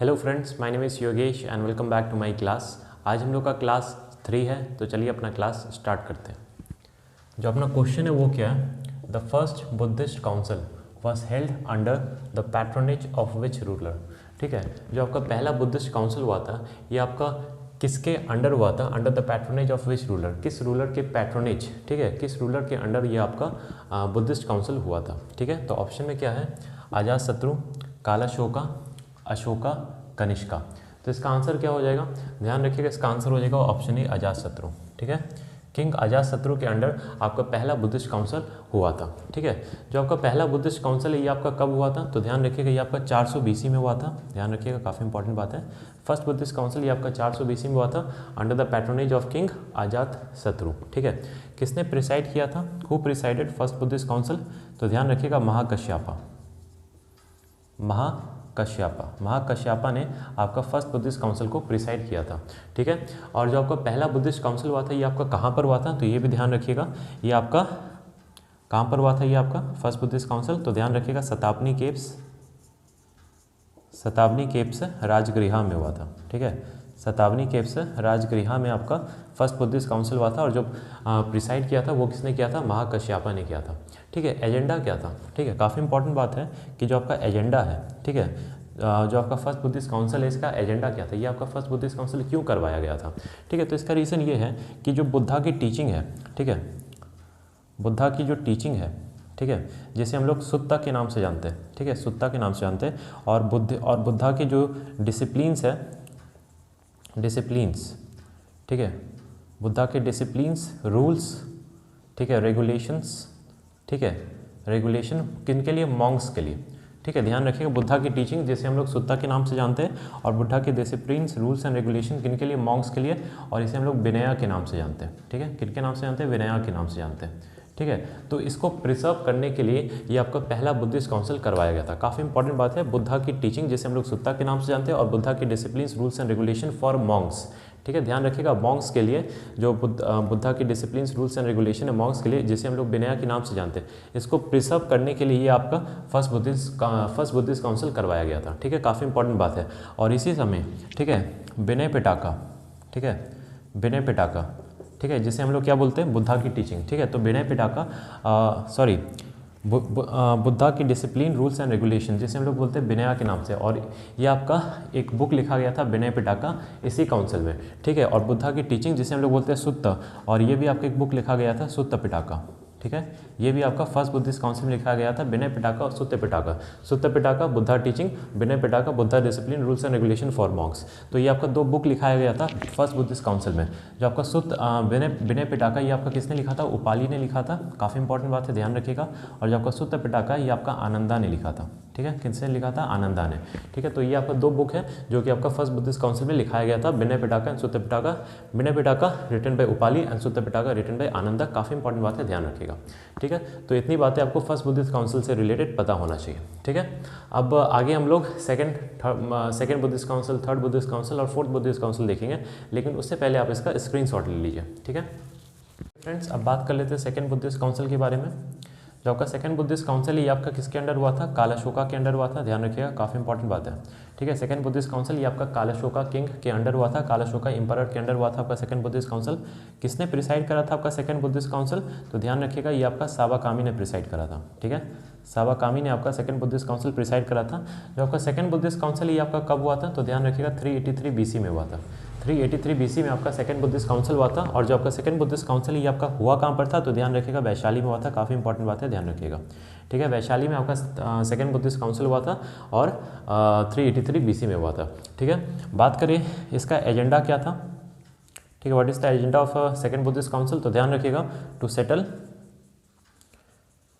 Hello friends, my name is Yogesh and welcome back to my class. आज हम लोग का क्लास 3 है, तो चलिए अपना क्लास स्टार्ट करते हैं। जो अपना क्वेश्चन है वो क्या है? The first Buddhist council was held under the patronage of which ruler. ठीक है, जो आपका पहला बुद्धिस्ट काउंसिल हुआ था ये आपका किसके अंडर हुआ था? Under the patronage of which ruler, किस रूलर के पैट्रोनेज, ठीक है, किस रूलर के अंडर ये आपका बुद्धिस्ट काउंसिल हुआ था। ठीक है, तो ऑप्शन में क्या है? अजातशत्रु, कालाशोका, अशोका, कनिष्का। तो इसका आंसर क्या हो जाएगा? ध्यान रखिएगा, इसका आंसर हो जाएगा ऑप्शन ए अजातशत्रु। ठीक है, किंग अजातशत्रु के अंडर आपका पहला बुद्धिस्ट काउंसिल हुआ था। ठीक है, जो आपका पहला बुद्धिस्ट काउंसिल है ये आपका कब हुआ था? तो ध्यान रखिएगा ये आपका 400 BC में हुआ था। ध्यान रखिएगा, काफ़ी इंपॉर्टेंट बात है। फर्स्ट बुद्धिस्ट काउंसिल ये आपका 400 BC में हुआ था under the patronage of king Ajatashatru. ठीक है, किसने प्रिसाइड किया था? Who presided first Buddhist council? तो ध्यान रखिएगा महाकश्यपा। महाकश्यपा ने आपका फर्स्ट बुद्धिस्ट काउंसिल को प्रिसाइड किया था। ठीक है, और जो आपका पहला बुद्धिस्ट काउंसिल हुआ था ये आपका कहाँ पर हुआ था? तो ये भी ध्यान रखिएगा, ये आपका कहाँ पर हुआ था? ये आपका फर्स्ट बुद्धिस्ट काउंसिल, तो ध्यान रखिएगा सतावनी केव्स राजगृह में हुआ था। ठीक है, सतावनी केव्स राजगृह में आपका फर्स्ट बुद्धिस्ट काउंसिल हुआ था, और जो प्रिसाइड किया था वो किसने किया था? महाकश्यपा ने किया था। ठीक है, एजेंडा क्या था? ठीक है, काफ़ी इंपॉर्टेंट बात है कि जो आपका एजेंडा है, ठीक है, जो आपका फर्स्ट बुद्धिस्ट काउंसिल है इसका एजेंडा क्या था? ये आपका फर्स्ट बुद्धिस्ट काउंसिल क्यों करवाया गया था? ठीक है, तो इसका रीज़न ये है कि जो बुद्धा की टीचिंग है, ठीक है, बुद्धा की जो टीचिंग है, ठीक है, जिसे हम लोग सुत्ता के नाम से जानते हैं। ठीक है, सुत्ता के नाम से जानते हैं, और बुद्धा के जो डिसिप्लिन्स है, ठीक है, बुद्धा के डिसिप्लिन्स, रूल्स, ठीक है, रेगुलेशंस, ठीक है, रेगुलेशन किन के लिए? मॉन्क्स के लिए। ठीक है, ध्यान रखिएगा, बुद्धा की टीचिंग जिसे हम लोग सुत्ता के नाम से जानते हैं, और बुद्धा के डिसिप्लिन्स, रूल्स एंड रेगुलेशन किन के लिए? मॉन्क्स के लिए, और इसे हम लोग विनया के नाम से जानते हैं। ठीक है, किन के नाम से जानते हैं? विनया के नाम से जानते हैं। ठीक है, तो इसको प्रिजर्व करने के लिए ये आपका पहला बुद्धिस्ट काउंसिल करवाया गया था। काफ़ी इंपॉर्टेंट बात है, बुद्धा की टीचिंग जिसे हम लोग सुत्ता के नाम से जानते हैं, और बुद्धा के disciplines, rules and regulation for Monks. ठीक है, ध्यान रखिएगा, मॉन्क्स के लिए, जो बुद्धा की डिसिप्लिन्स, रूल्स एंड रेगुलेशन है मॉन्क्स के लिए, जिसे हम लोग विनया के नाम से जानते हैं, इसको प्रिजर्व करने के लिए ये आपका फर्स्ट बुद्धिस्ट काउंसिल करवाया गया था। ठीक है, काफ़ी इंपॉर्टेंट बात है। और इसी समय, ठीक है, विनय पिटाका, ठीक है, विनय पिटाका, ठीक है, जिसे हम लोग क्या बोलते हैं? बुद्धा की टीचिंग। ठीक है, तो विनय पिटाका, बुद्धा की डिसिप्लिन, रूल्स एंड रेगुलेशन, जिसे हम लोग बोलते हैं विनया के नाम से, और ये आपका एक बुक लिखा गया था विनय पिटाका इसी काउंसिल में। ठीक है, और बुद्धा की टीचिंग जिसे हम लोग बोलते हैं सुत्त, और ये भी आपका एक बुक लिखा गया था सुत्त पिटाका। ठीक है, ये भी आपका फर्स्ट बुद्धिस्ट काउंसिल में लिखा गया था, विनय पिटाका और Sutta Pitaka, Buddha teaching, Vinaya Pitaka, Buddha discipline, rules and regulation for monks. तो ये आपका दो बुक लिखाया गया था फर्स्ट बुद्धिस्ट काउंसिल में। जो आपका विनय पिटाका ये आपका किसने लिखा था? उपाली ने लिखा था। काफ़ी इंपॉर्टेंट बात है, ध्यान रखिएगा। और जो आपका सुत्त पिटाका ये आपका आनंदा ने लिखा था। ठीक है, किसने लिखा था? आनंदा ने। ठीक है, तो ये आपका दो बुक है जो कि आपका फर्स्ट बुद्धिस्ट काउंसिल में लिखाया गया था, Vinaya Pitaka and Sutta Pitaka. Vinaya Pitaka written by Upali and Sutta Pitaka written by Ananda. काफ़ी इंपॉर्टेंट बात है, ध्यान रखिएगा। ठीक है, तो इतनी बातें आपको फर्स्ट बुद्धिस्ट काउंसिल से रिलेटेड पता होना चाहिए। ठीक है, अब आगे हम लोग second Buddhist council, third Buddhist council और फोर्थ बुद्धिस्ट काउंसिल देखेंगे, लेकिन उससे पहले आप इसका स्क्रीनशॉट ले लीजिए। ठीक है फ्रेंड्स, अब बात कर लेते हैं सेकंड बुद्धिस्ट काउंसिल के बारे में। जो आपका सेकंड बुद्धिस्ट काउंसिल ये आपका किसके अंडर हुआ था? कालाशोका के अंडर हुआ था। ध्यान रखिएगा, काफ़ी इंपॉर्टेंट बात है। ठीक है, सेकंड बुद्धिस्ट काउंसिल ये आपका कालाशोका किंग के अंडर हुआ था, कालाशोका इंपरर के अंडर हुआ था आपका सेकंड बुद्धिस्ट काउंसिल। किसने प्रिसाइड करा था आपका सेकंड बुद्धिस्ट काउंसिल? तो ध्यान रखिएगा, ये आपका सावाकामी ने प्रिसाइड करा था। ठीक है, सावाकामी ने आपका सेकंड बुद्धिस्ट काउंसिल प्रिसाइड करा था। जो आपका सेकंड बुद्धिस्ट काउंसिल ये आपका कब हुआ था? तो ध्यान रखिएगा 383 BC में हुआ था। 383 BC में आपका सेकंड बुद्धिस्ट काउंसिल हुआ था। और जो आपका सेकंड बुद्धिस्ट काउंसिल ये आपका हुआ कहाँ पर था? तो ध्यान रखिएगा वैशाली में हुआ था। काफ़ी इंपॉर्टेंट बात है, ध्यान रखिएगा। ठीक है, वैशाली में आपका सेकंड बुद्धिस्ट काउंसिल हुआ था, और 383 BC में हुआ था। ठीक है, बात करें इसका एजेंडा क्या था? ठीक है, what is the agenda of second Buddhist council? तो ध्यान रखिएगा, टू सेटल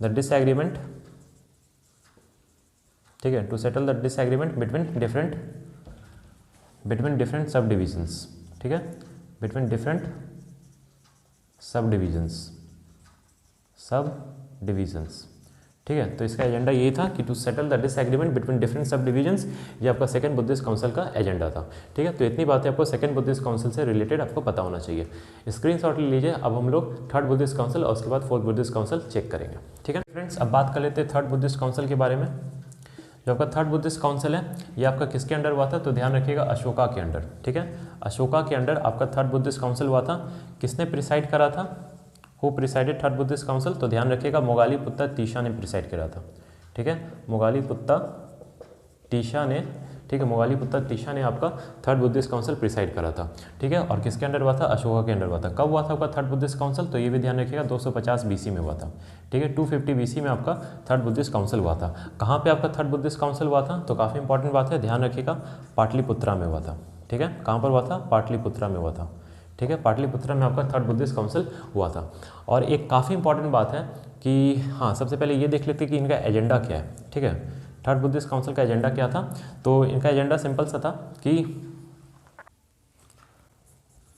द डिसएग्रीमेंट, ठीक है, to settle the disagreement between different सब डिविजन्स। ठीक है, बिटवीन डिफरेंट सब डिविजन्स। ठीक है, तो इसका एजेंडा यही था कि to settle the disagreement between different सब डिविजन्स। ये आपका सेकंड बुद्धिस्ट काउंसिल का एजेंडा था। ठीक है, तो इतनी बातें आपको सेकंड बुद्धिस्ट काउंसिल से रिलेटेड आपको पता होना चाहिए। स्क्रीनशॉट ले लीजिए। अब हम लोग थर्ड बुद्धिस्ट काउंसिल और उसके बाद फोर्थ बुद्धिस्ट काउंसिल चेक करेंगे। ठीक है फ्रेंड्स, अब बात कर लेते हैं थर्ड बुद्धिस्ट काउंसिल के बारे में। जो आपका थर्ड बुद्धिस्ट काउंसिल है ये आपका किसके अंडर हुआ था, तो ध्यान रखिएगा अशोका के अंडर, ठीक है, अशोका के अंडर आपका थर्ड बुद्धिस्ट काउंसिल हुआ था। किसने प्रिसाइड करा था, who presided third Buddhist council, तो ध्यान रखिएगा मोगालीपुत्ता तीशा ने प्रिसाइड करा था, ठीक है, मोगालीपुत्ता तीशा ने, ठीक है, मोगालीपुत्ता तीशा ने आपका थर्ड बुद्धिस्ट काउंसिल प्रिसाइड करा था, ठीक है, और किसके अंडर हुआ था, अशोका के अंडर हुआ था। कब हुआ था आपका थर्ड बुद्धिस्ट काउंसिल, तो ये भी ध्यान रखिएगा 250 BC में हुआ था, ठीक है, 250 BC में आपका थर्ड बुद्धिस्ट काउंसिल हुआ था। कहाँ पे आपका थर्ड बुद्धिस्ट काउंसिल हुआ था, तो काफ़ी इंपॉर्टेंट बात है, ध्यान रखिएगा पाटलिपुत्रा में हुआ था, ठीक है, कहाँ पर हुआ था, पाटलिपुत्रा में हुआ था, ठीक है, पाटलिपुत्रा में आपका थर्ड बुद्धिस्ट काउंसिल हुआ था। और एक काफ़ी इंपॉर्टेंट बात है कि हाँ, सबसे पहले ये देख लेते हैं कि इनका एजेंडा क्या है, ठीक है, थर्ड बुद्धिस्ट काउंसिल का एजेंडा क्या था, तो इनका एजेंडा सिंपल सा था कि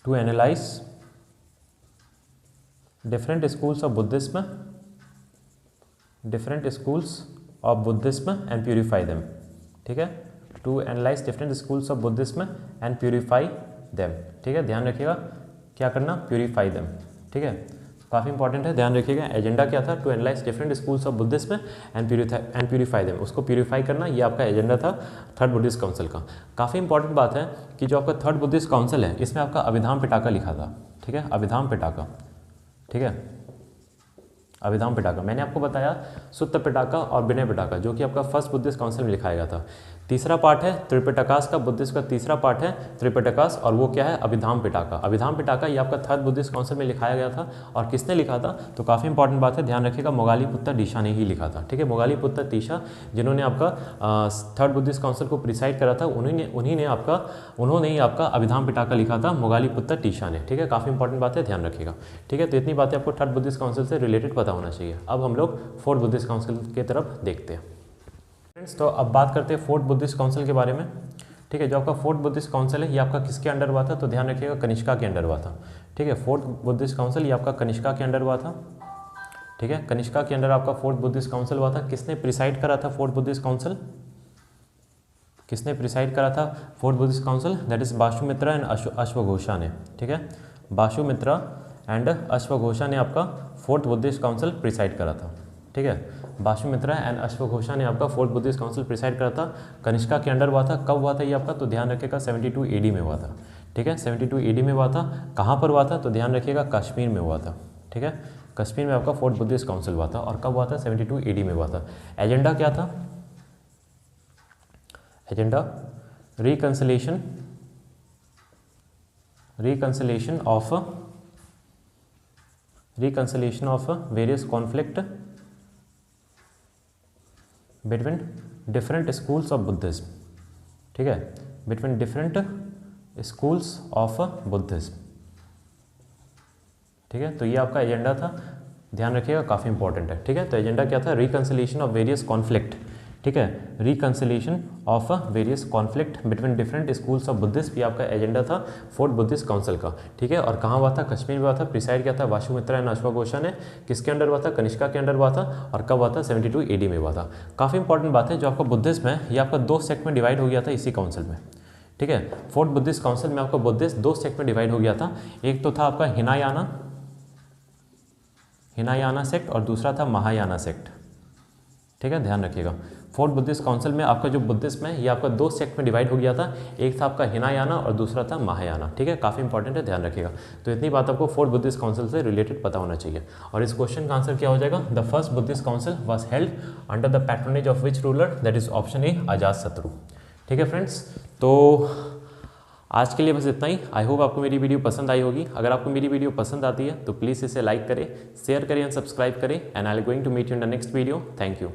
to analyse different schools of Buddhism, different schools of Buddhism and purify them, ठीक है, to analyse different schools of Buddhism and purify them, ठीक है, ध्यान रखिएगा क्या करना, प्यूरिफाई देम, ठीक है, काफ़ी इंपॉर्टेंट है, ध्यान रखिएगा। एजेंडा क्या था, to analyse different schools of Buddhism and purify them, उसको प्यूरिफाई करना, ये आपका एजेंडा था थर्ड बुद्धिस्ट काउंसिल का। काफ़ी इंपॉर्टेंट बात है कि जो आपका थर्ड बुद्धिस्ट काउंसिल है इसमें आपका अभिधाम पिटाका लिखा था, ठीक है, अभिधाम पिटाका, ठीक है, अभिधाम पिटाका। मैंने आपको बताया सुत्त पिटाका और विनय पिटाका जो कि आपका फर्स्ट बुद्धिस्ट काउंसिल में लिखाया गया था। तीसरा पार्ट है त्रिपिटकास का, बुद्धिस्ट का तीसरा पार्ट है त्रिपिटकास, और वो क्या है, अभिधाम पिटाका। अभिधाम पिटाका ये आपका थर्ड बुद्धिस्ट काउंसिल में लिखाया गया था। और किसने लिखा था, तो काफ़ी इंपॉर्टेंट बात है, ध्यान रखिएगा मोगालीपुत्ता तीशा ने ही लिखा था, ठीक है, मोगालीपुत्ता तीशा जिन्होंने आपका थर्ड बुद्धिस्ट काउंसिल को प्रिसाइड करा था, उन्होंने ही आपका अभिधाम पिटाका लिखा था, मोगालीपुत्ता तीशा ने, ठीक है, काफ़ी इंपॉर्टेंट बात है, ध्यान रखिएगा, ठीक है। तो इतनी बातें आपको थर्ड बुद्धिस्ट काउंसिल से रिलेटेड पता होना चाहिए। अब हम लोग फोर्थ बुद्धिस्ट काउंसिल की तरफ देखते हैं फ्रेंड्स। तो अब बात करते हैं फोर्थ बुद्धिस्ट काउंसिल के बारे में, ठीक है। जो आपका फोर्थ बुद्धिस्ट काउंसिल है ये आपका किसके अंडर हुआ था, तो ध्यान रखिएगा कनिष्का के अंडर हुआ था, ठीक है। फोर्थ बुद्धिस्ट काउंसिल ये आपका कनिष्का के अंडर हुआ था, ठीक है, कनिष्का के अंडर आपका फोर्थ बुद्धिस्ट काउंसिल हुआ था। किसने प्रिसाइड करा था फोर्थ बुद्धिस्ट काउंसिल, किसने प्रिसाइड करा था fourth Buddhist council, that is Vasumitra and अश्वघोषा ने, ठीक है, बाशुमित्रा एंड अश्वघोषा ने आपका फोर्थ बुद्धिस्ट काउंसिल प्रिसाइड करा था, ठीक है। बाशुमित्रा एंड अश्वघोषा ने आपका फोर्थ बुद्धिस्ट काउंसिल प्रिसाइड करा था, कनिष्का के अंडर हुआ था। कब हुआ था ये आपका, तो ध्यान रखिएगा 72 AD में हुआ था, ठीक है, 72 AD में हुआ था। कहाँ पर हुआ था, तो ध्यान रखिएगा कश्मीर में हुआ था, ठीक है, कश्मीर में आपका फोर्थ बुद्धिस्ट काउंसिल हुआ था। और कब हुआ था, 72 AD में हुआ था। एजेंडा क्या था, agenda reconciliation of various conflict between different schools of Buddhism, ठीक है, between different schools of Buddhism, ठीक है। तो ये आपका एजेंडा था, ध्यान रखिएगा, काफ़ी इंपॉर्टेंट है, ठीक है। तो एजेंडा क्या था, रिकंसिलिएशन ऑफ वेरियस कॉन्फ्लिक्ट, ठीक है, reconciliation of various conflict between different schools of Buddhist, ये आपका एजेंडा था फोर्थ बुद्धिस्ट काउंसिल का, ठीक है। और कहाँ हुआ था, कश्मीर में हुआ था। प्रिसाइड किया था बाशुमित्रा एंड अश्वघोषा ने। किसके अंडर हुआ था, कनिष्का के अंडर हुआ था। और कब हुआ था, 72 AD में हुआ था। काफ़ी इंपॉर्टेंट बात है, जो आपका बुद्धिज्म है ये आपका 2 सेक्ट में डिवाइड हो गया था इसी काउंसिल में, ठीक है। फोर्थ बुद्धिस्ट काउंसिल में आपका बुद्धिस्ट 2 सेक्ट में डिवाइड हो गया था। एक तो था आपका हिनायाना सेक्ट और दूसरा था महायाना सेक्ट, ठीक है, ध्यान रखिएगा। फोर्थ बुद्धिस्ट काउंसिल में आपका जो बुद्धिज्म है ये आपका 2 सेक्ट में डिवाइड हो गया था। एक था आपका हिनायाना और दूसरा था महायाना, ठीक है, काफ़ी इंपॉर्टेंट है, ध्यान रखिएगा। तो इतनी बात आपको फोर्थ बुद्धिस्ट काउंसिल से रिलेटेड पता होना चाहिए। और इस क्वेश्चन का आंसर क्या हो जाएगा, the first Buddhist council was held under the patronage of which ruler, that is option A Ajatashatru, ठीक है फ्रेंड्स। तो आज के लिए बस इतना ही। आई होप आपको मेरी वीडियो पसंद आई होगी। अगर आपको मेरी वीडियो पसंद आती है तो प्लीज़ इसे लाइक करें, शेयर करें एंड सब्सक्राइब करें। And I am going to meet you in the next video. Thank you.